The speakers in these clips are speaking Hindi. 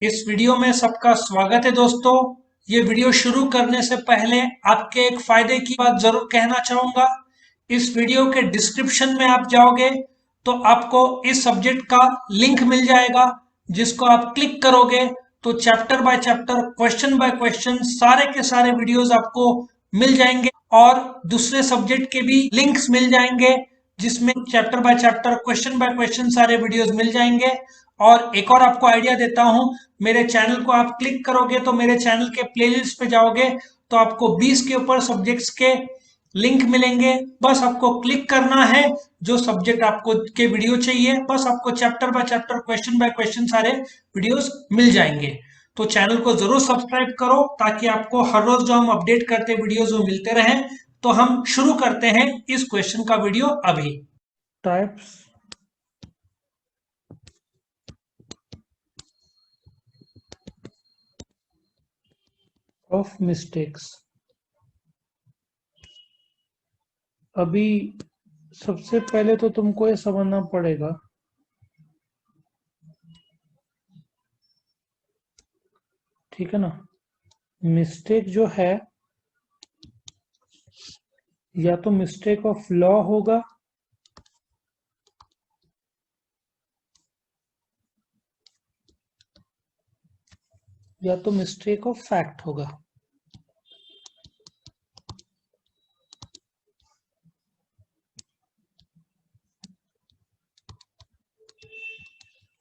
इस वीडियो में सबका स्वागत है दोस्तों। ये वीडियो शुरू करने से पहले आपके एक फायदे की बात जरूर कहना चाहूंगा। इस वीडियो के डिस्क्रिप्शन में आप जाओगे तो आपको इस सब्जेक्ट का लिंक मिल जाएगा, जिसको आप क्लिक करोगे तो chapter by chapter, question by question सारे के सारे वीडियोस आपको मिल जाएंगे और दूसरे सब्जेक्ट के भी लिंक्स मिल जाएंगे, जिसमें chapter by chapter, question by question सारे वीडियोस मिल जाएंगे। और एक और आपको आइडिया देता हूं, मेरे चैनल को आप क्लिक करोगे तो मेरे चैनल के प्लेलिस्ट पे जाओगे तो आपको 20 के ऊपर सब्जेक्ट्स के लिंक मिलेंगे। बस आपको क्लिक करना है, जो सब्जेक्ट आपको के वीडियो चाहिए, बस आपको chapter by chapter, question by question सारे वीडियोस मिल जाएंगे। तो चैनल को जरूर सब्सक्राइब करो ताकि आपको हर रोज जो हम अपडेट करते वीडियोस वो मिलते रहें। तो हम शुरू करते हैं इस क्वेश्चन का वीडियो अभी। Types of mistakes. अभी सबसे पहले तो तुमको ये समझना पड़ेगा, ठीक है ना। मिस्टेक जो है या तो मिस्टेक ऑफ लॉ होगा या तो मिस्टेक ऑफ फैक्ट होगा।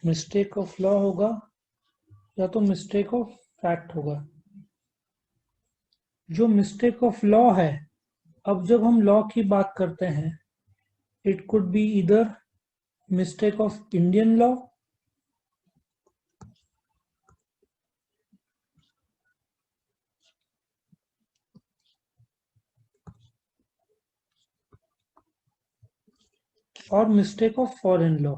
मिस्टेक ऑफ लॉ होगा या तो मिस्टेक ऑफ फैक्ट होगा। जो मिस्टेक ऑफ लॉ है, अब जब हम लॉ की बात करते हैं, it could be either mistake of Indian law और मिस्टेक ऑफ फॉरेन लॉ।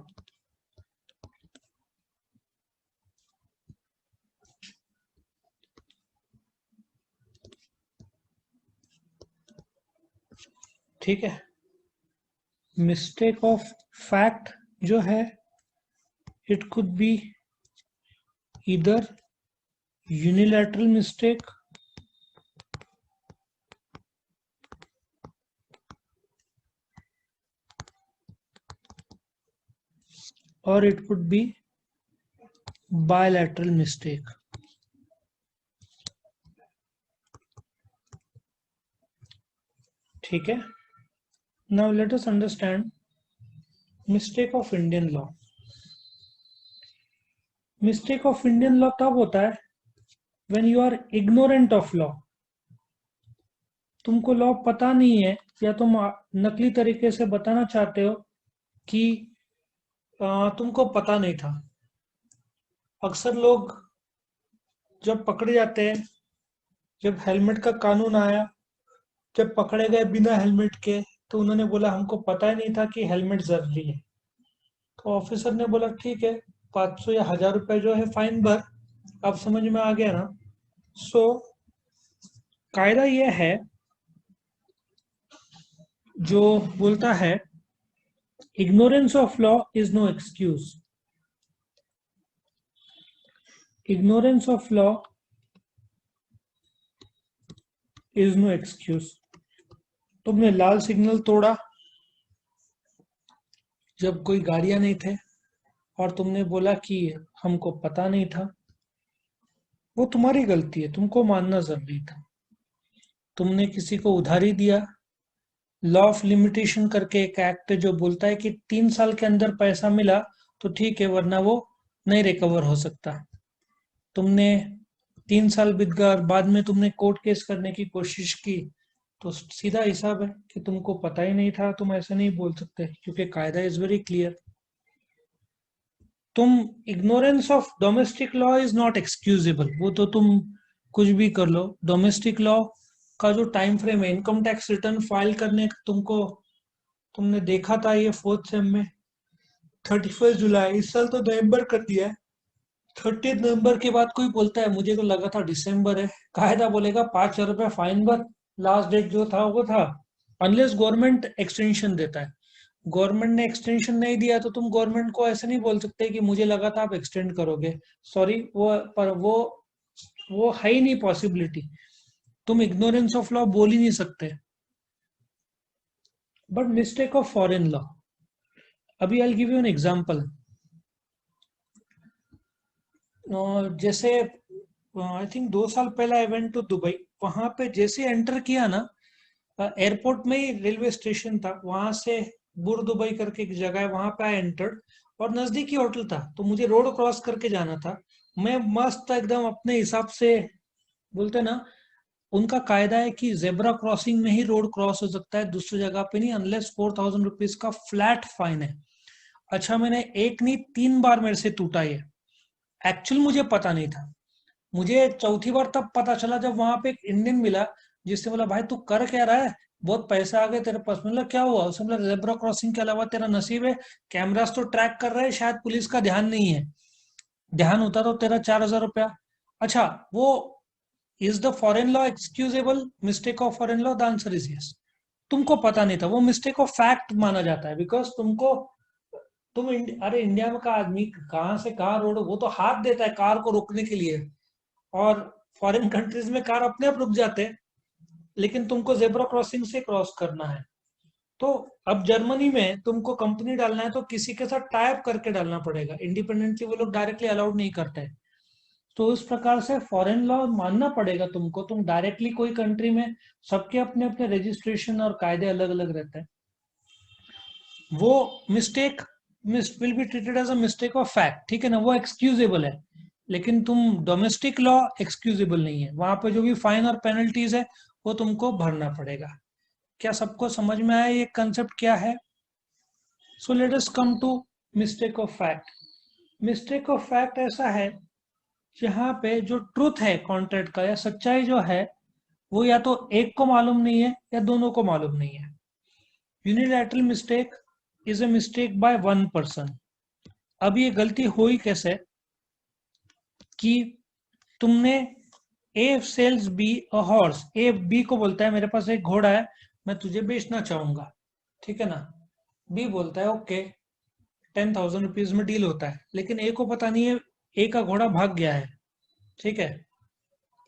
ठीक है। मिस्टेक ऑफ फैक्ट जो है, it could be either unilateral mistake और it could be bilateral mistake. ठीक है। Now let us understand mistake of Indian law. Mistake of Indian law तब होता है when you are ignorant of law. तुमको लॉ पता नहीं है या तुम नकली तरीके से बताना चाहते हो कि तुमको पता नहीं था। अक्सर लोग जब पकड़े जाते हैं, जब हेलमेट का कानून आया, जब पकड़े गए बिना हेलमेट के, तो उन्होंने बोला हमको पता ही नहीं था कि हेलमेट जरूरी है। तो ऑफिसर ने बोला ठीक है, 500 या 1000 रुपए जो है फाइन भर। अब समझ में आ गया ना। सो कायदा यह है जो बोलता है ignorance of law is no excuse. Ignorance of law is no excuse. तुमने लाल सिग्नल तोड़ा जब कोई गाड़ियां नहीं थे और तुमने बोला कि हमको पता नहीं था, वो तुम्हारी गलती है, तुमको मानना जरूरी था। तुमने किसी को उधारी दिया, लॉ ऑफ लिमिटेशन करके एक एक्ट है जो बोलता है कि 3 साल के अंदर पैसा मिला तो ठीक है, वरना वो नहीं रिकवर हो सकता। तुमने 3 साल बीत गया और बाद में तुमने कोर्ट केस करने की कोशिश की, तो सीधा हिसाब है कि तुमको पता ही नहीं था। तुम ऐसे नहीं बोल सकते क्योंकि कायदा इज वेरी क्लियर। तुम ignorance of domestic law is not excusable, वो तो तुम कुछ भी कर लो। डोमेस्टिक लॉ का जो टाइम फ्रेम है इनकम टैक्स रिटर्न फाइल करने का, तुमने देखा था ये 4th सेम में 31 जुलाई, इस साल तो नवंबर कर दिया है। 30 नवंबर के बाद कोई बोलता है मुझे तो लगा था दिसंबर है, कायदा बोलेगा 5,000 रुपये फाइन भर। लास्ट डेट जो था वो था, अनलेस गवर्नमेंट एक्सटेंशन देता है। गवर्नमेंट ने एक्सटेंशन नहीं दिया तो तुम गवर्नमेंट को ऐसे नहीं बोल सकते कि मुझे लगा था आप एक्सटेंड करोगे। सॉरी, वो है ही नहीं पॉसिबिलिटी। तुम इग्नोरेंस ऑफ लॉ बोल ही नहीं सकते। But mistake of foreign law, अभी I give you an example. जैसे आई थिंक 2 साल पहले आई वेंट टू दुबई। वहां पे जैसे एंटर किया ना, एयरपोर्ट में ही रेलवे स्टेशन था, वहां से बुर दुबई करके एक जगह है, वहां पे आई एंटर्ड और नजदीकी होटल था, तो मुझे रोड क्रॉस करके जाना था। मैं मस्त एकदम अपने हिसाब से, बोलते ना, उनका कायदा है कि जेब्रा क्रॉसिंग में ही रोड क्रॉस हो सकता है, दूसरी जगह पे नहीं, अनलेस 4,000 रुपीज का फ्लैट फाइन है। अच्छा, मैंने एक नहीं 3 बार मेरे से टूटा ये। एक्चुअल मुझे पता नहीं था। मुझे चौथी बार तब पता चला जब वहां पे एक इंडियन मिला, जिससे बोला भाई तू कर क्या रहा है, बहुत पैसे आ गए तेरे पास। मतलब क्या हुआ, उसने बोला जेब्रा क्रॉसिंग के अलावा तेरा नसीब है, कैमरास तो ट्रैक कर रहे हैं, शायद पुलिस का ध्यान नहीं है, ध्यान होता तो तेरा 4,000 रुपया। अच्छा, वो is the foreign law excusable mistake of foreign law? The answer is yes. तुमको पता नहीं था, वो मिस्टेक ऑफ फैक्ट माना जाता है, बिकॉज तुमको, अरे इंडिया में का आदमी कहाँ से कहाँ रोड, वो तो हाथ देता है कार को रोकने के लिए, और फॉरेन कंट्रीज में कार अपने आप रुक जाते हैं, लेकिन तुमको जेब्रा क्रॉसिंग से क्रॉस करना है। तो अब जर्मनी में तुमको कंपनी डालना है तो किसी के साथ टाइप करके डालना पड़ेगा, इंडिपेंडेंटली वो लोग डायरेक्टली अलाउड नहीं करते हैं। तो उस प्रकार से फॉरेन लॉ मानना पड़ेगा तुमको। तुम डायरेक्टली कोई कंट्री में, सबके अपने अपने रजिस्ट्रेशन और कायदे अलग अलग रहते हैं। वो mistake will be treated as a mistake of fact, ठीक है ना, वो एक्सक्यूजेबल है। लेकिन तुम डोमेस्टिक लॉ एक्सक्यूजेबल नहीं है, वहां पे जो भी फाइन और पेनल्टीज है वो तुमको भरना पड़ेगा। क्या सबको समझ में आया ये कंसेप्ट क्या है? So let us come to mistake of fact. Mistake of fact ऐसा है जहाँ पे जो ट्रूथ है कॉन्ट्रैक्ट का, या सच्चाई जो है, वो या तो एक को मालूम नहीं है या दोनों को मालूम नहीं है। Unilateral mistake is a mistake by one person. अब ये गलती हुई कैसे कि तुमने, A sells B a horse, A B को बोलता है मेरे पास एक घोड़ा है, मैं तुझे बेचना चाहूंगा, ठीक है ना। बी बोलता है ओके, 10,000 रुपीज में डील होता है, लेकिन ए को पता नहीं है ए का घोड़ा भाग गया है, ठीक है।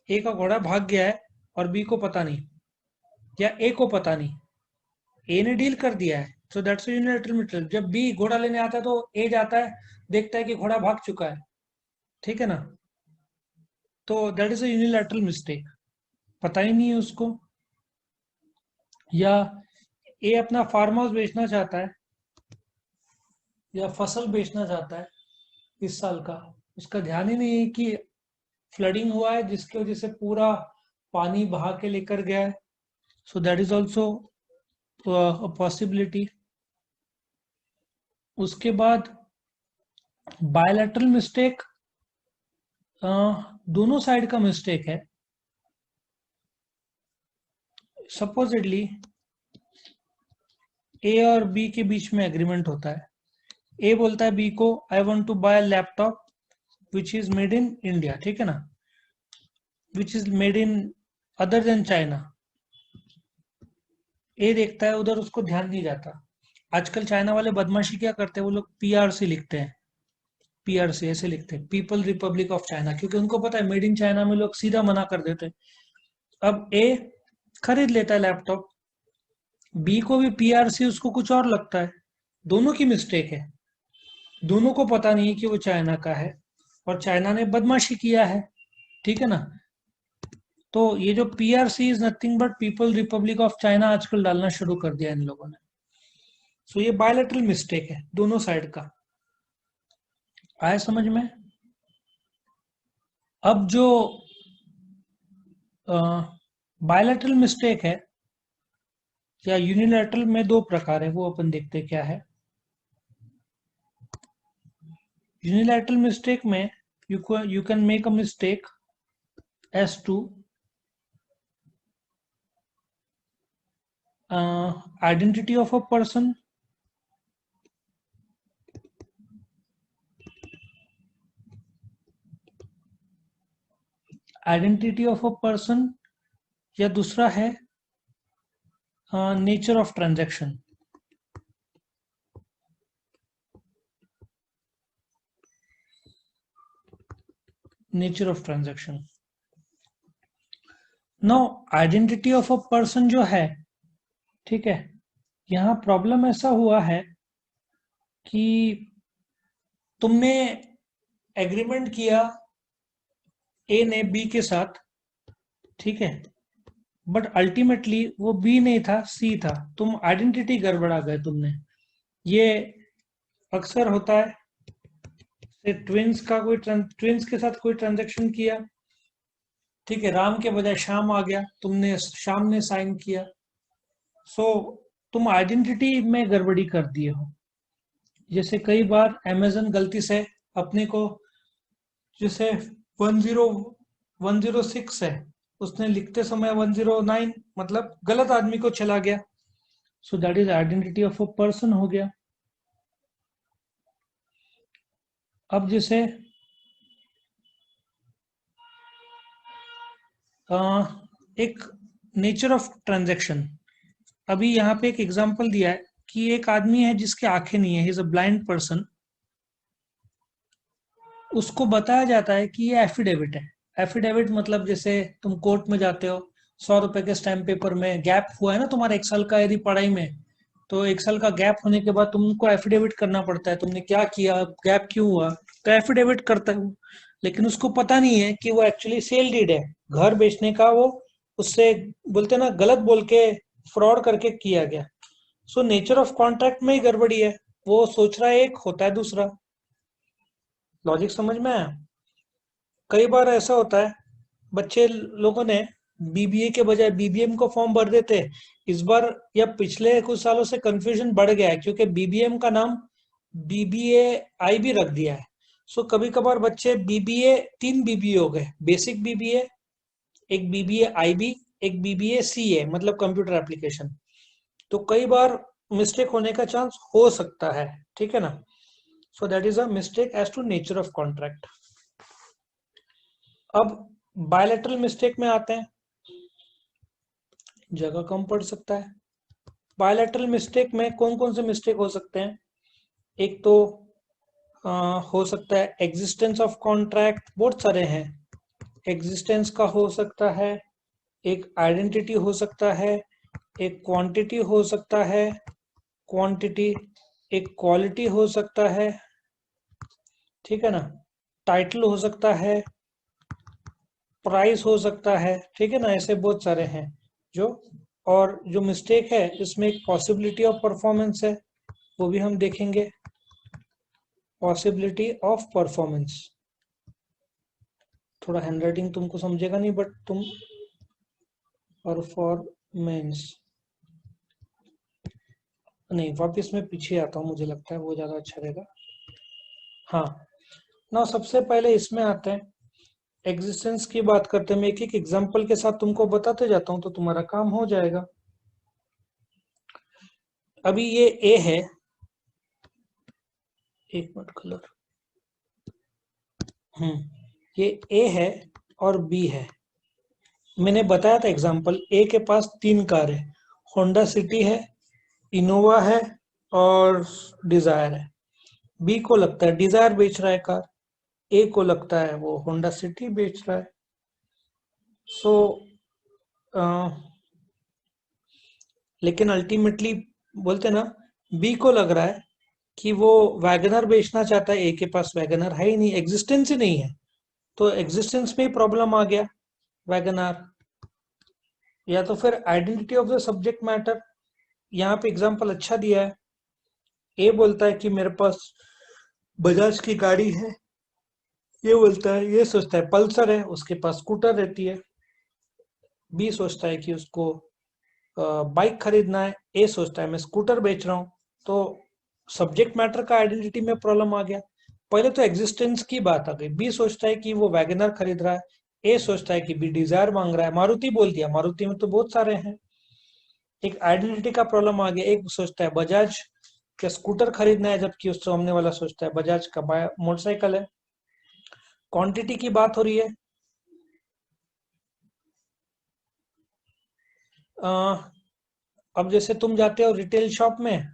ए का घोड़ा भाग गया है और बी को पता नहीं, या ए को पता नहीं, ए ने डील कर दिया है, सो दैट्स यूनिलैटरल मिस्टेक। जब बी घोड़ा लेने आता है तो ए जाता है, देखता है कि घोड़ा भाग चुका है, ठीक है ना। तो that is a unilateral mistake, पता ही नहीं है उसको। या ए अपना फार्म हाउस बेचना चाहता है या फसल बेचना चाहता है इस साल का, उसका ध्यान ही नहीं है कि फ्लडिंग हुआ है जिसकी वजह से पूरा पानी बहा के लेकर गया है। सो दैट इज ऑल्सो पॉसिबिलिटी। उसके बाद बायलैटरल मिस्टेक, दोनों साइड का मिस्टेक है। सपोजिटली ए और बी के बीच में एग्रीमेंट होता है। ए बोलता है बी को I want to buy laptop which is made in India, ठीक है ना, which is made in other than China. A देखता है उधर, उसको ध्यान नहीं जाता। आजकल चाइना वाले बदमाशी क्या करते हैं, वो लोग पीआरसी लिखते हैं, पीआरसी ऐसे लिखते हैं, पीपल रिपब्लिक ऑफ चाइना, क्योंकि उनको पता है मेड इन चाइना में लोग सीधा मना कर देते हैं। अब ए खरीद लेता है लैपटॉप, बी को भी पीआरसी उसको कुछ और लगता है, दोनों की मिस्टेक है। दोनों को पता नहीं है कि वो चाइना का है, और चाइना ने बदमाशी किया है, ठीक है ना। तो ये जो PRC is nothing but people Republic of China आजकल डालना शुरू कर दिया इन लोगों ने। सो ये बायलैटरल मिस्टेक है दोनों साइड का। आया समझ में? अब जो बायलैटरल मिस्टेक है या यूनिलैटरल में 2 प्रकार है, वो अपन देखते क्या है। यूनिलैटरल मिस्टेक में you can make a mistake as to identity of a person, identity of a person, या दूसरा है nature of transaction. Nature of transaction. Now identity of a person जो है, ठीक है, यहाँ प्रॉब्लम ऐसा हुआ है कि तुमने एग्रीमेंट किया ए ने बी के साथ, ठीक है, बट अल्टीमेटली वो बी नहीं था, सी था। तुम आइडेंटिटी गड़बड़ा गए तुमने। ये अक्सर होता है। ट्विंस के साथ कोई ट्रांजेक्शन किया, ठीक है, राम के बजाय श्याम आ गया, तुमने श्याम ने साइन किया, सो तुम आइडेंटिटी में गड़बड़ी कर दिए हो। जैसे कई बार अमेजन गलती से अपने को, जैसे 10106 है, उसने लिखते समय 109, मतलब गलत आदमी को चला गया, सो that is identity of a person हो गया। अब जैसे एक नेचर ऑफ ट्रांजैक्शन, अभी यहाँ पे एक एग्जांपल दिया है कि एक आदमी है जिसके आंखें नहीं है, he is a blind person. उसको बताया जाता है कि ये एफिडेविट है। एफिडेविट मतलब जैसे तुम कोर्ट में जाते हो, 100 रुपए के स्टैम्प पेपर में गैप हुआ है ना तुम्हारा 1 साल का यदि पढ़ाई में, तो 1 साल का गैप होने के बाद तुमको एफिडेविट करना पड़ता है, तुमने क्या किया, गैप क्यों हुआ, तो एफिडेविट करता है। लेकिन उसको पता नहीं है कि वो एक्चुअली सेल डीड है, घर बेचने का, वो उससे बोलते ना गलत बोल के फ्रॉड करके किया गया। सो नेचर ऑफ कॉन्ट्रैक्ट में ही गड़बड़ी है, वो सोच रहा है एक, होता है दूसरा। लॉजिक समझ में आया? कई बार ऐसा होता है, बच्चे लोगों ने बीबीए के बजाय बीबीएम को फॉर्म भर देते हैं। इस बार या पिछले कुछ सालों से कंफ्यूजन बढ़ गया है, क्योंकि बीबीएम का नाम बीबीए आई भी रख दिया है। सो कभी कभार बच्चे बीबीए, 3 बीबीए हो गए, बेसिक बीबीए, एक बीबीए आईबी, एक बीबीए सीए, मतलब कंप्यूटर एप्लीकेशन। तो कई बार मिस्टेक होने का चांस हो सकता है, ठीक है ना। So that is a mistake as to nature of contract. अब बायलैटरल मिस्टेक में आते हैं, जगह कम पड़ सकता है। बायलैटरल मिस्टेक में कौन कौन से मिस्टेक हो सकते हैं? एक तो हो सकता है एग्जिस्टेंस ऑफ कॉन्ट्रैक्ट, बहुत सारे हैं। एग्जिस्टेंस का हो सकता है, एक आइडेंटिटी हो सकता है, एक क्वांटिटी हो सकता है, क्वांटिटी, एक क्वालिटी हो सकता है, ठीक है ना, टाइटल हो सकता है, प्राइस हो सकता है, ठीक है ना, ऐसे बहुत सारे हैं जो। और जो मिस्टेक है इसमें एक पॉसिबिलिटी ऑफ परफॉर्मेंस है, वो भी हम देखेंगे। पॉसिबिलिटी ऑफ परफॉर्मेंस, थोड़ा हैंडराइटिंग तुमको समझेगा नहीं, बट तुम परफॉर्मेंस नहीं, वापिस मैं पीछे आता हूँ, मुझे लगता है वो ज्यादा अच्छा रहेगा। हाँ ना, सबसे पहले इसमें आते हैं, एग्जिस्टेंस की बात करते हैं। मैं एक एक एग्जांपल के साथ तुमको बताते जाता हूँ तो तुम्हारा काम हो जाएगा। अभी ये ए है, एक मिनट कलर, ये ए है और बी है। मैंने बताया था एग्जांपल, ए के पास 3 कार है, होंडा सिटी है, इनोवा है और डिजायर है। बी को लगता है डिजायर बेच रहा है कार, ए को लगता है वो होंडा सिटी बेच रहा है। सो लेकिन अल्टीमेटली बोलते ना, बी को लग रहा है कि वो वैगनर बेचना चाहता है, ए के पास वैगनर है ही नहीं, एग्जिस्टेंस ही नहीं है, तो एग्जिस्टेंस में ही प्रॉब्लम आ गया, वैगनर। या तो फिर identity of the subject matter, यहाँ पे एग्जांपल अच्छा दिया है। ए बोलता है कि मेरे पास बजाज की गाड़ी है, ये बोलता है, ये सोचता है पल्सर है, उसके पास स्कूटर रहती है। बी सोचता है कि उसको बाइक खरीदना है, ए सोचता है मैं स्कूटर बेच रहा हूँ। तो सब्जेक्ट मैटर का आइडेंटिटी में प्रॉब्लम आ गया। पहले तो एग्जिस्टेंस की बात आ गई, बी सोचता है कि वो वैगनर खरीद रहा है, ए सोचता है कि बी डिजायर मांग रहा है, मारुति बोल दिया, मारुति में तो बहुत सारे हैं। एक आइडेंटिटी का प्रॉब्लम आ गया, एक सोचता है बजाज का स्कूटर खरीदना है, जबकि उस सामने वाला सोचता है बजाज का मोटरसाइकिल है। क्वांटिटी की बात हो रही है, अब जैसे तुम जाते हो रिटेल शॉप में,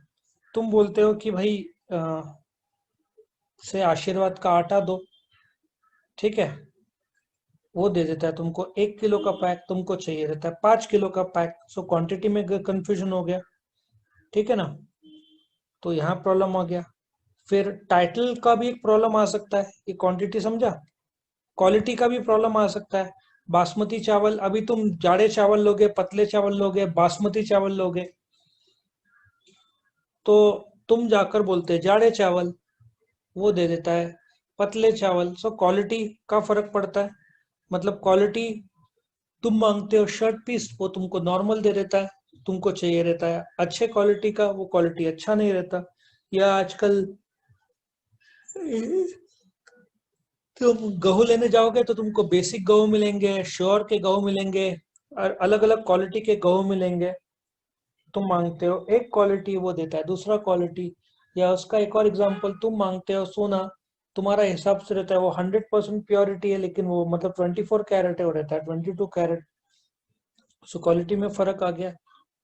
तुम बोलते हो कि भाई से आशीर्वाद का आटा दो, ठीक है, वो दे देता है तुमको 1 किलो का पैक, तुमको चाहिए रहता है 5 किलो का पैक। सो क्वांटिटी में कंफ्यूजन हो गया, ठीक है ना। तो यहाँ प्रॉब्लम आ गया। फिर टाइटल का भी एक प्रॉब्लम आ सकता है, ये क्वांटिटी समझा। क्वालिटी का भी प्रॉब्लम आ सकता है। बासमती चावल, अभी तुम जाड़े चावल लोगे, पतले चावल लोगे, बासमती चावल लोगे, तो तुम जाकर बोलते जाड़े चावल, वो दे देता है पतले चावल। सो क्वालिटी का फर्क पड़ता है। मतलब क्वालिटी तुम मांगते हो शर्ट पीस, वो तुमको नॉर्मल दे देता है। तुमको चाहिए रहता है अच्छे क्वालिटी का, वो क्वालिटी अच्छा नहीं रहता। या आजकल तुम गेहूं लेने जाओगे तो तुमको बेसिक गेहूं मिलेंगे, श्योर के गेहूं मिलेंगे, और अलग अलग क्वालिटी के गेहूं मिलेंगे। तुम मांगते हो एक क्वालिटी, वो देता है दूसरा क्वालिटी। या उसका एक और एग्जांपल, तुम मांगते हो सोना, तुम्हारा हिसाब से रहता है वो 100% प्योरिटी है, लेकिन वो मतलब 24 कैरेट है, वो रहता है 22 कैरेट। सो क्वालिटी में फर्क आ गया।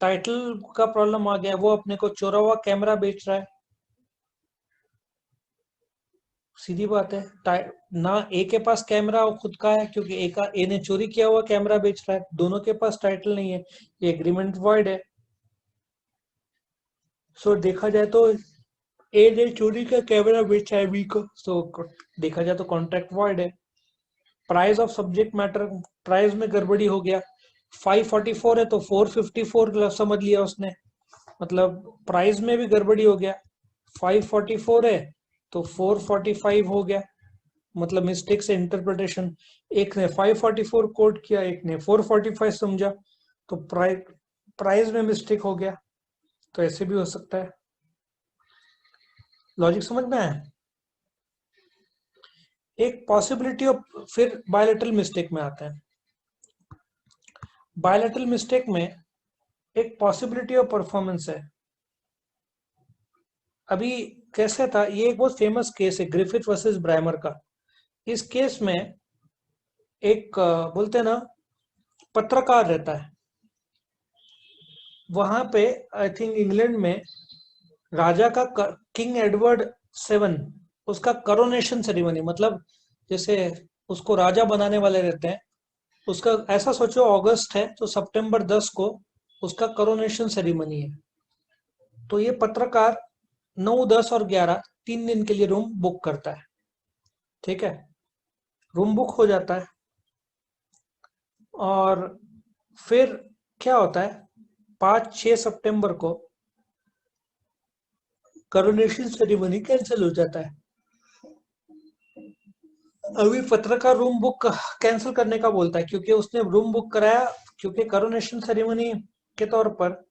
टाइटल का प्रॉब्लम आ गया, वो अपने को चोरा हुआ कैमरा बेच रहा है। सीधी बात है, ना ए के पास कैमरा खुद का है, क्योंकि ए ने चोरी किया हुआ कैमरा बेच रहा है, दोनों के पास टाइटल नहीं है, ये एग्रीमेंट वॉइड है। सो देखा जाए तो ए ने चोरी का कैमरा बेचा है बी को, सो देखा जाए तो कॉन्ट्रैक्ट वॉइड है। Price of subject matter, price में गड़बड़ी हो गया। 544 है तो 454 समझ लिया उसने, मतलब प्राइस में भी गड़बड़ी हो गया। 544 है तो 445 हो गया, मतलब मिस्टेक से इंटरप्रिटेशन। एक ने 544 कोड किया, एक ने 445 समझा, तो प्राइस में मिस्टेक हो गया। तो ऐसे भी हो सकता है। लॉजिक समझ में आया। एक पॉसिबिलिटी ऑफ, फिर बायलेटरल मिस्टेक में आता है। बायलेटरल मिस्टेक में एक पॉसिबिलिटी ऑफ परफॉर्मेंस है। अभी कैसे था, ये एक बहुत फेमस केस है ग्रिफिथ वर्सेस ब्राइमर का। इस केस में एक बोलते हैं ना, पत्रकार रहता है वहां पे, आई थिंक इंग्लैंड में, राजा का, किंग एडवर्ड 7, उसका करोनेशन सेरेमनी, मतलब जैसे उसको राजा बनाने वाले रहते हैं, उसका ऐसा सोचो अगस्त है तो सितंबर 10 को उसका करोनेशन सेरेमनी है। तो ये पत्रकार 9, 10 और 11 3 दिन के लिए रूम बुक करता है, ठीक है। रूम बुक हो जाता है, और फिर क्या होता है, 5-6 सितंबर को करोनेशन सेरेमनी कैंसिल हो जाता है। अभी पत्रकार रूम बुक कैंसिल करने का बोलता है, क्योंकि उसने रूम बुक कराया, क्योंकि करोनेशन सेरेमनी के तौर पर,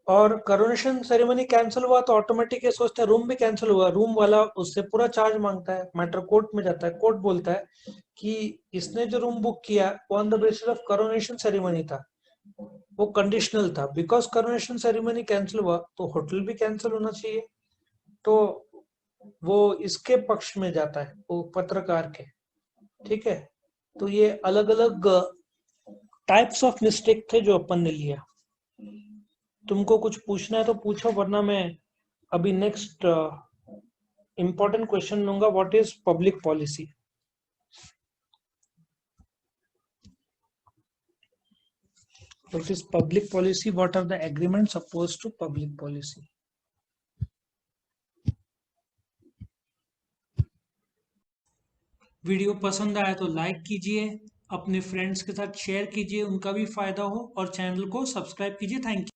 और करोनेशन सेरेमनी कैंसिल हुआ तो ऑटोमेटिक ये सोचता है रूम भी कैंसिल हुआ, रूम वाला उससे पूरा चार्ज मांगता है, मैटर कोर्ट में जाता है। कोर्ट बोलता है कि इसने जो रूम बुक किया वो on the basis of coronation ceremony था, वो कंडीशनल था, बिकॉज करोनेशन सेरेमनी कैंसिल हुआ तो होटल भी कैंसिल होना चाहिए। तो वो इसके पक्ष में जाता है, वो पत्रकार के, ठीक है। तो ये अलग अलग टाइप्स ऑफ मिस्टेक थे जो अपन ने लिया। तुमको कुछ पूछना है तो पूछो, वरना मैं अभी नेक्स्ट इंपॉर्टेंट क्वेश्चन लूंगा, what is public policy. What is public policy, what are the agreements opposed to public policy. Video पसंद आया तो लाइक कीजिए, अपने फ्रेंड्स के साथ शेयर कीजिए, उनका भी फायदा हो, और चैनल को सब्सक्राइब कीजिए। Thank you.